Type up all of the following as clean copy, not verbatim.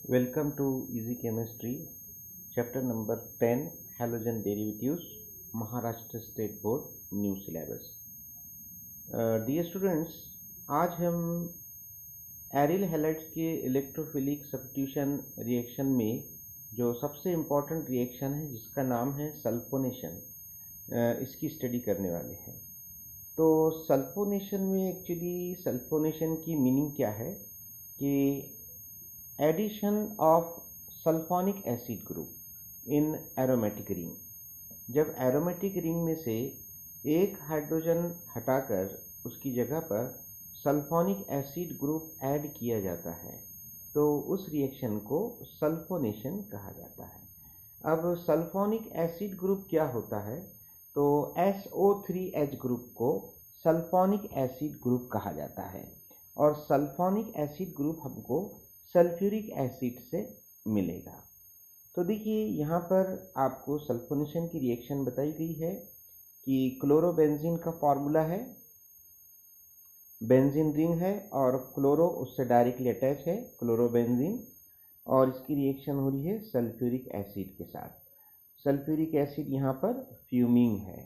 Welcome to Easy Chemistry, chapter number 10, Halogen Derivatives, Maharashtra State Board, New Syllabus. Dear students, आज हम aryl halides के electrophilic substitution reaction में जो सबसे important reaction है जिसका नाम है सल्फोनेशन, इसकी स्टडी करने वाले हैं। तो सल्फोनेशन में एक्चुअली सल्फोनेशन की मीनिंग क्या है कि addition of sulphonic acid group in aromatic ring. जब एरोमेटिक रिंग में से एक हाइड्रोजन हटाकर उसकी जगह पर सल्फोनिक एसिड ग्रुप ऐड किया जाता है तो उस रिएक्शन को सल्फोनेशन कहा जाता है। अब सल्फोनिक एसिड ग्रुप क्या होता है, तो SO3H ग्रुप को सल्फोनिक एसिड ग्रुप कहा जाता है और सल्फोनिक एसिड ग्रुप हमको सल्फ्यूरिक एसिड से मिलेगा। तो देखिए यहाँ पर आपको सल्फोनेशन की रिएक्शन बताई गई है कि क्लोरोबेंजीन का फॉर्मूला है, बेंजीन रिंग है और क्लोरो उससे डायरेक्टली अटैच है क्लोरोबेंजीन, और इसकी रिएक्शन हो रही है सल्फ्यूरिक एसिड के साथ। सल्फ्यूरिक एसिड यहाँ पर फ्यूमिंग है।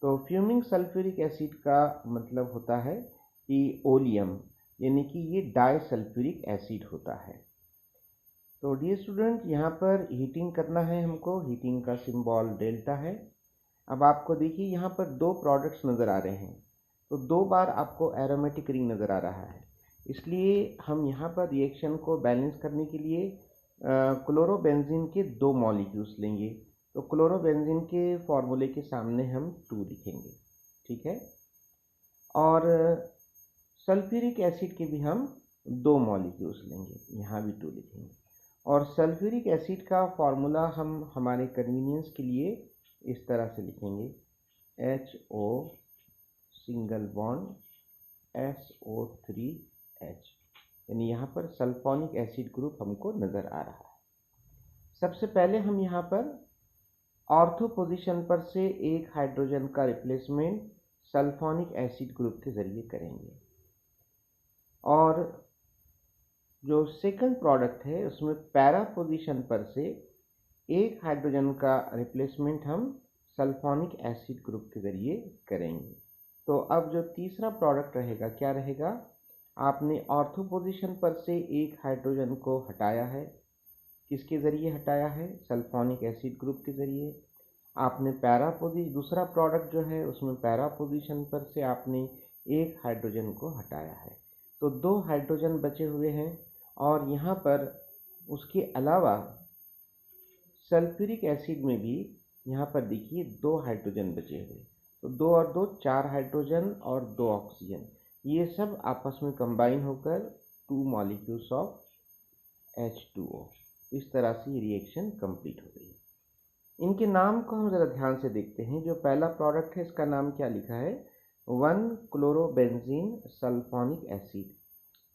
तो फ्यूमिंग सल्फ्यूरिक एसिड का मतलब होता है कि ओलियम, यानी कि ये डाइसल्फ्यूरिक एसिड होता है। तो डियर स्टूडेंट, यहाँ पर हीटिंग करना है हमको, हीटिंग का सिंबल डेल्टा है। अब आपको देखिए यहाँ पर दो प्रोडक्ट्स नज़र आ रहे हैं, तो दो बार आपको एरोमेटिक रिंग नज़र आ रहा है, इसलिए हम यहाँ पर रिएक्शन को बैलेंस करने के लिए क्लोरोबेंजीन के दो मॉलिक्यूल्स लेंगे। तो क्लोरोबेंजीन के फॉर्मूले के सामने हम 2 लिखेंगे, ठीक है। और सल्फ्यूरिक एसिड के भी हम दो मॉलिक्यूल्स लेंगे, यहाँ भी 2 लिखेंगे। और सल्फ्यूरिक एसिड का फॉर्मूला हम हमारे कन्वीनियंस के लिए इस तरह से लिखेंगे, HO सिंगल बॉन्ड SO3H, यानी यहाँ पर सल्फोनिक एसिड ग्रुप हमको नज़र आ रहा है। सबसे पहले हम यहाँ पर ऑर्थो पोजीशन पर से एक हाइड्रोजन का रिप्लेसमेंट सल्फोनिक एसिड ग्रुप के ज़रिए करेंगे, और जो सेकंड प्रोडक्ट है उसमें पैरा पोजीशन पर से एक हाइड्रोजन का रिप्लेसमेंट हम सल्फोनिक एसिड ग्रुप के ज़रिए करेंगे। तो अब जो तीसरा प्रोडक्ट रहेगा क्या रहेगा, आपने ऑर्थो पोजीशन पर से एक हाइड्रोजन को हटाया है, किसके ज़रिए हटाया है, सल्फोनिक एसिड ग्रुप के ज़रिए। आपने पैरा पोजीशन, दूसरा प्रोडक्ट जो है उसमें पैरा पोजीशन पर से आपने एक हाइड्रोजन को हटाया है, तो 2 हाइड्रोजन बचे हुए हैं। और यहाँ पर उसके अलावा सल्फ्यूरिक एसिड में भी यहाँ पर देखिए 2 हाइड्रोजन बचे हुए, तो 2 और 2 4 हाइड्रोजन और 2 ऑक्सीजन, ये सब आपस में कंबाइन होकर 2 मॉलिक्यूल्स ऑफ H2O, इस तरह से ये रिएक्शन कंप्लीट हो गई। इनके नाम को हम ज़रा ध्यान से देखते हैं। जो पहला प्रोडक्ट है इसका नाम क्या लिखा है, 1-क्लोरोबेंजीन सल्फोनिक एसिड।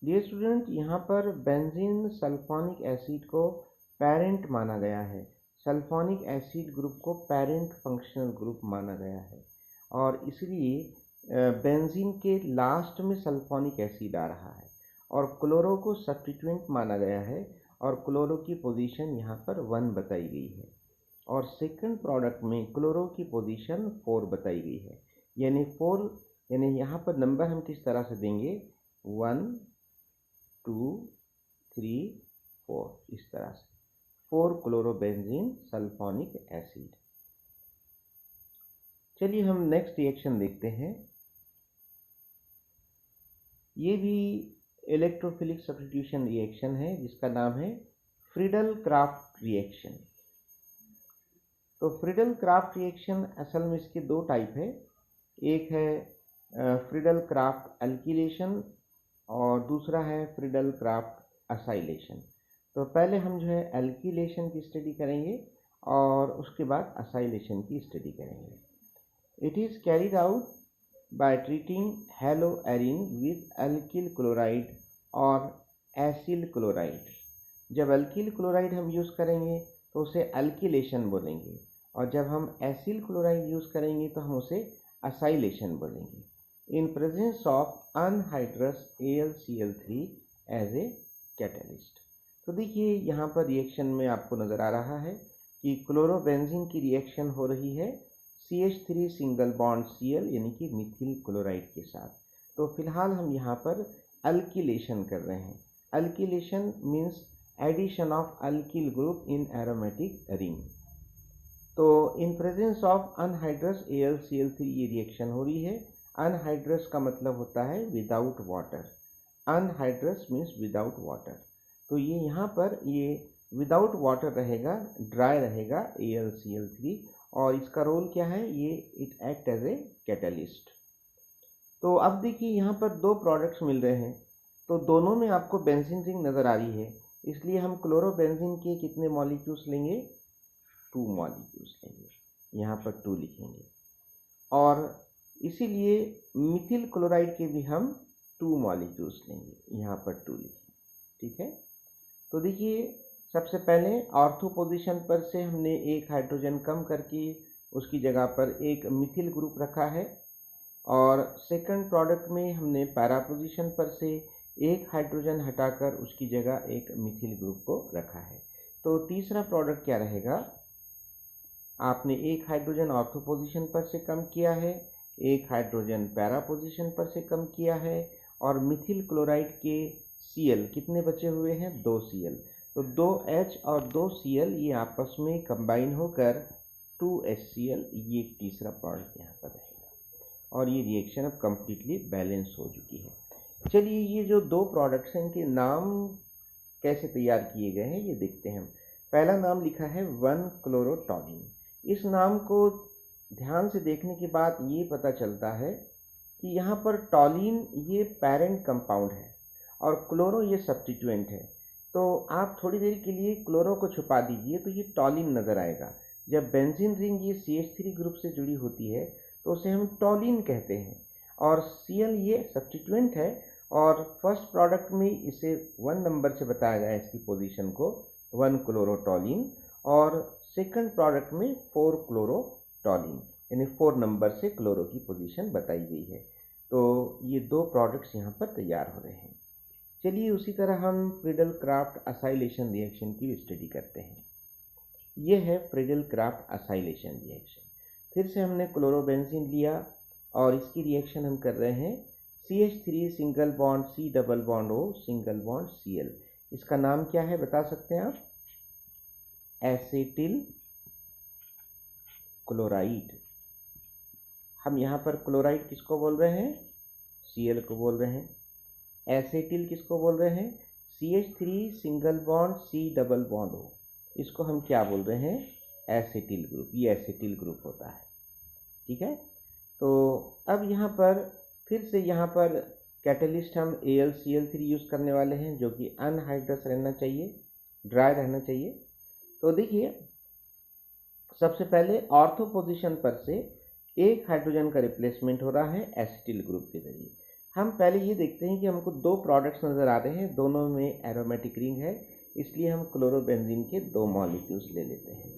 डियर स्टूडेंट, यहाँ पर बेंजीन सल्फोनिक एसिड को पेरेंट माना गया है, सल्फोनिक एसिड ग्रुप को पेरेंट फंक्शनल ग्रुप माना गया है, और इसलिए बेंजीन के लास्ट में सल्फोनिक एसिड आ रहा है, और क्लोरो को सब्स्टिट्यूएंट माना गया है और क्लोरो की पोजीशन यहाँ पर 1 बताई गई है, और सेकंड प्रोडक्ट में क्लोरो की पोजीशन 4 बताई गई है, यानी 4, यानी यहाँ पर नंबर हम किस तरह से देंगे, 1 2 3 4, इस तरह से 4 क्लोरोबेंजीन सल्फोनिक एसिड। चलिए हम नेक्स्ट रिएक्शन देखते हैं। ये भी इलेक्ट्रोफिलिक सब्स्टिट्यूशन रिएक्शन है जिसका नाम है फ्रीडल क्राफ्ट रिएक्शन। तो फ्रीडल क्राफ्ट रिएक्शन असल में इसके 2 टाइप है, एक है फ्रीडल क्राफ्ट अल्किलेशन और दूसरा है फ्रीडल क्राफ्ट असाइलेशन। तो पहले हम जो है अल्किलेशन की स्टडी करेंगे और उसके बाद असाइलेशन की स्टडी करेंगे। It is carried out by treating hello Erin with alkyl chloride और एसिल क्लोराइड। जब अल्किल क्लोराइड हम यूज़ करेंगे तो उसे अल्किलेशन बोलेंगे, और जब हम एसिल क्लोराइड यूज़ करेंगे तो हम उसे असाइलेशन बोलेंगे, in presence of anhydrous AlCl3 as a catalyst। तो देखिए यहाँ पर रिएक्शन में आपको नज़र आ रहा है कि क्लोरोबेंजीन की रिएक्शन हो रही है CH3 सिंगल बॉन्ड Cl यानी कि मिथिल क्लोराइड के साथ। तो फिलहाल हम यहाँ पर अल्किलेशन कर रहे हैं। Alkylation means addition of alkyl group in aromatic ring. तो in presence of anhydrous AlCl3 ये रिएक्शन हो रही है। अनहाइड्रस का मतलब होता है without water. Anhydrous means without water. तो ये यहाँ पर ये विदाउट वाटर रहेगा, ड्राई रहेगा AlCl3, और इसका रोल क्या है, ये it act as a catalyst. तो अब देखिए यहाँ पर दो प्रोडक्ट्स मिल रहे हैं, तो दोनों में आपको बेंजीन रिंग नज़र आ रही है, इसलिए हम क्लोरोबेंजीन के कितने मॉलिक्यूल्स लेंगे, 2 मॉलिक्यूल्स लेंगे, यहाँ पर 2 लिखेंगे। और इसीलिए मिथिल क्लोराइड के भी हम 2 मॉलिक्यूल्स लेंगे, यहाँ पर 2 लिखेंगे। ठीक है, तो देखिए सबसे पहले ऑर्थो पोजीशन पर से हमने एक हाइड्रोजन कम करके उसकी जगह पर एक मिथिल ग्रुप रखा है, और सेकंड प्रोडक्ट में हमने पैरा पोजीशन पर से एक हाइड्रोजन हटाकर उसकी जगह एक मिथिल ग्रुप को रखा है। तो तीसरा प्रोडक्ट क्या रहेगा, आपने एक हाइड्रोजन ऑर्थो पोजीशन पर से कम किया है, एक हाइड्रोजन पैरा पोजीशन पर से कम किया है, और मिथिल क्लोराइड के Cl कितने बचे हुए हैं, 2 Cl। तो 2H और 2 Cl ये आपस में कंबाइन होकर 2HCl, ये तीसरा प्रोडक्ट यहाँ पर रहेगा, और ये रिएक्शन अब कम्प्लीटली बैलेंस हो चुकी है। चलिए ये जो दो प्रोडक्ट्स हैं इनके नाम कैसे तैयार किए गए हैं ये देखते हैं। पहला नाम लिखा है 1-क्लोरोटोलिन। इस नाम को ध्यान से देखने के बाद ये पता चलता है कि यहाँ पर टॉलिन ये पेरेंट कंपाउंड है और क्लोरो ये सब्स्टिट्यूएंट है। तो आप थोड़ी देर के लिए क्लोरो को छुपा दीजिए तो ये टॉलिन नज़र आएगा। जब बेंजीन रिंग ये CH3 ग्रुप से जुड़ी होती है तो उसे हम टॉलिन कहते हैं, और Cl ये सब्स्टिट्यूएंट है, और फर्स्ट प्रोडक्ट में इसे 1 नंबर से बताया गया है, इसकी पोजीशन को 1-क्लोरोटोलिन, और सेकंड प्रोडक्ट में 4-क्लोरोटोलिन, यानी 4 नंबर से क्लोरो की पोजीशन बताई गई है। तो ये दो प्रोडक्ट्स यहाँ पर तैयार हो रहे हैं। चलिए उसी तरह हम फ्रीडल क्राफ्ट असाइलेशन रिएक्शन की स्टडी करते हैं। ये है फ्रीडल क्राफ्ट असाइलेशन रिएक्शन। फिर से हमने क्लोरोबेंजीन लिया और इसकी रिएक्शन हम कर रहे हैं CH3 single bond C double bond O single bond Cl। इसका नाम क्या है बता सकते हैं आप, एसिटिल क्लोराइड। हम यहाँ पर क्लोराइड किसको बोल रहे हैं, Cl को बोल रहे हैं। एसिटिल किसको बोल रहे हैं, CH3 single bond C double bond O, इसको हम क्या बोल रहे हैं, एसिटिल ग्रुप। ये एसिटिल ग्रुप होता है। ठीक है, तो अब यहाँ पर फिर से यहाँ पर कैटलिस्ट हम AlCl3 यूज़ करने वाले हैं, जो कि अनहाइड्रस रहना चाहिए, ड्राई रहना चाहिए। तो देखिए सबसे पहले ऑर्थो पोजीशन पर से एक हाइड्रोजन का रिप्लेसमेंट हो रहा है एसिटिल ग्रुप के जरिए। हम पहले ये देखते हैं कि हमको दो प्रोडक्ट्स नज़र आ रहे हैं, दोनों में एरोमेटिक रिंग है, इसलिए हम क्लोरोबेंजीन के 2 मॉलिक्यूल्स ले लेते हैं,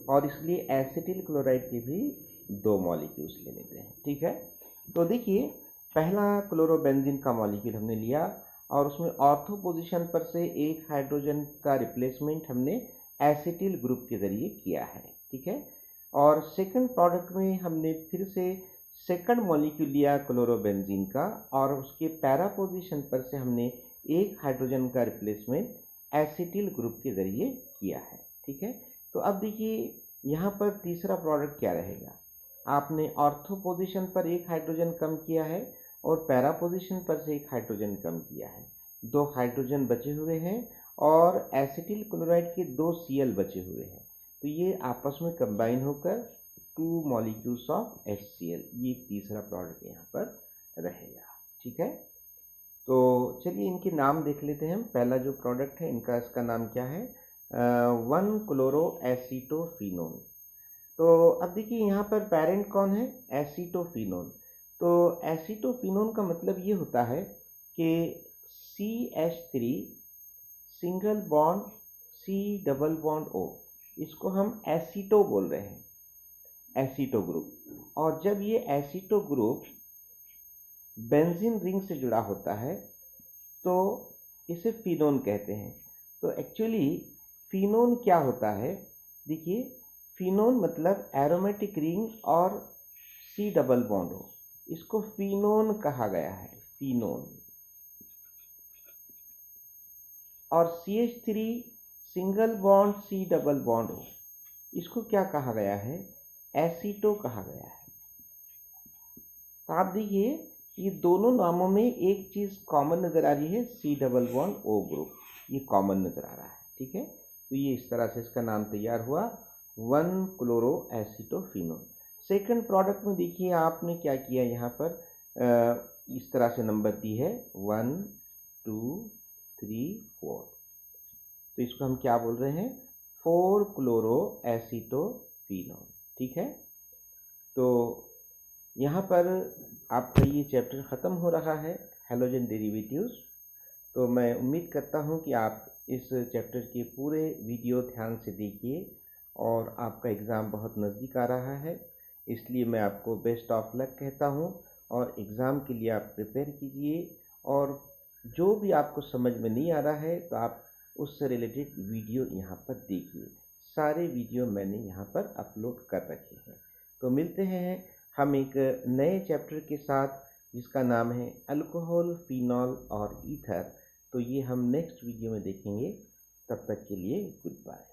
और इसलिए एसिटिल क्लोराइड के भी 2 मॉलिक्यूल्स ले लेते हैं। ठीक है, तो देखिए पहला क्लोरोबेंजीन का मॉलिक्यूल हमने लिया और उसमें ऑर्थो पोजीशन पर से एक हाइड्रोजन का रिप्लेसमेंट हमने एसिटिल ग्रुप के जरिए किया है। ठीक है, और सेकंड प्रोडक्ट में हमने फिर से सेकंड मॉलिक्यूल लिया क्लोरोबेंजीन का, और उसके पैरा पोजीशन पर से हमने एक हाइड्रोजन का रिप्लेसमेंट एसिटिल ग्रुप के जरिए किया है। ठीक है, तो अब देखिए यहाँ पर तीसरा प्रोडक्ट क्या रहेगा, आपने ऑर्थो पोजीशन पर एक हाइड्रोजन कम किया है और पैरा पोजीशन पर से एक हाइड्रोजन कम किया है, 2 हाइड्रोजन बचे हुए हैं और एसिटिल क्लोराइड के 2 Cl बचे हुए हैं। तो ये आपस में कंबाइन होकर 2 मॉलिक्यूल्स ऑफ HCl, ये तीसरा प्रोडक्ट यहाँ पर रहेगा। ठीक है, तो चलिए इनके नाम देख लेते हैं। पहला जो प्रोडक्ट है इनका, इसका नाम क्या है, 1-क्लोरोएसीटोफिनोन। तो अब देखिए यहाँ पर पेरेंट कौन है, एसीटोफिनोन। तो एसीटोफिनोन का मतलब ये होता है कि CH3 single bond C double bond O, इसको हम एसीटो बोल रहे हैं, एसीटो ग्रुप। और जब ये एसीटो ग्रुप बेंजीन रिंग से जुड़ा होता है तो इसे फिनोन कहते हैं। तो एक्चुअली फिनोन क्या होता है? देखिए, फिनोन मतलब एरोमेटिक रिंग और सी डबल बॉन्ड हो, इसको फिनोन कहा गया है, फिनोन। और CH3 single bond C double bond हो, इसको क्या कहा गया है? एसीटो कहा गया है। तो आप देखिए, ये दोनों नामों में एक चीज कॉमन नजर आ रही है, C double bond O group, ये कॉमन नजर आ रहा है। ठीक है, तो ये इस तरह से इसका नाम तैयार हुआ, 1-क्लोरोएसीटोफिनोन। सेकंड प्रोडक्ट में देखिए आपने क्या किया, यहाँ पर इस तरह से नंबर दी है 1 2 3 4, तो इसको हम क्या बोल रहे हैं? 4-क्लोरोएसीटोफिनोन। ठीक है, तो यहाँ पर आपका ये चैप्टर ख़त्म हो रहा है, हैलोजन डेरिवेटिव्स। तो मैं उम्मीद करता हूँ कि आप इस चैप्टर के पूरे वीडियो ध्यान से देखिए, और आपका एग्ज़ाम बहुत नज़दीक आ रहा है, इसलिए मैं आपको बेस्ट ऑफ लक कहता हूँ। और एग्ज़ाम के लिए आप प्रिपेयर कीजिए, और जो भी आपको समझ में नहीं आ रहा है तो आप उससे रिलेटेड वीडियो यहाँ पर देखिए, सारे वीडियो मैंने यहाँ पर अपलोड कर रखे हैं। तो मिलते हैं हम एक नए चैप्टर के साथ, जिसका नाम है अल्कोहल, फिनॉल और ईथर। तो ये हम नेक्स्ट वीडियो में देखेंगे। तब तक के लिए गुड बाय।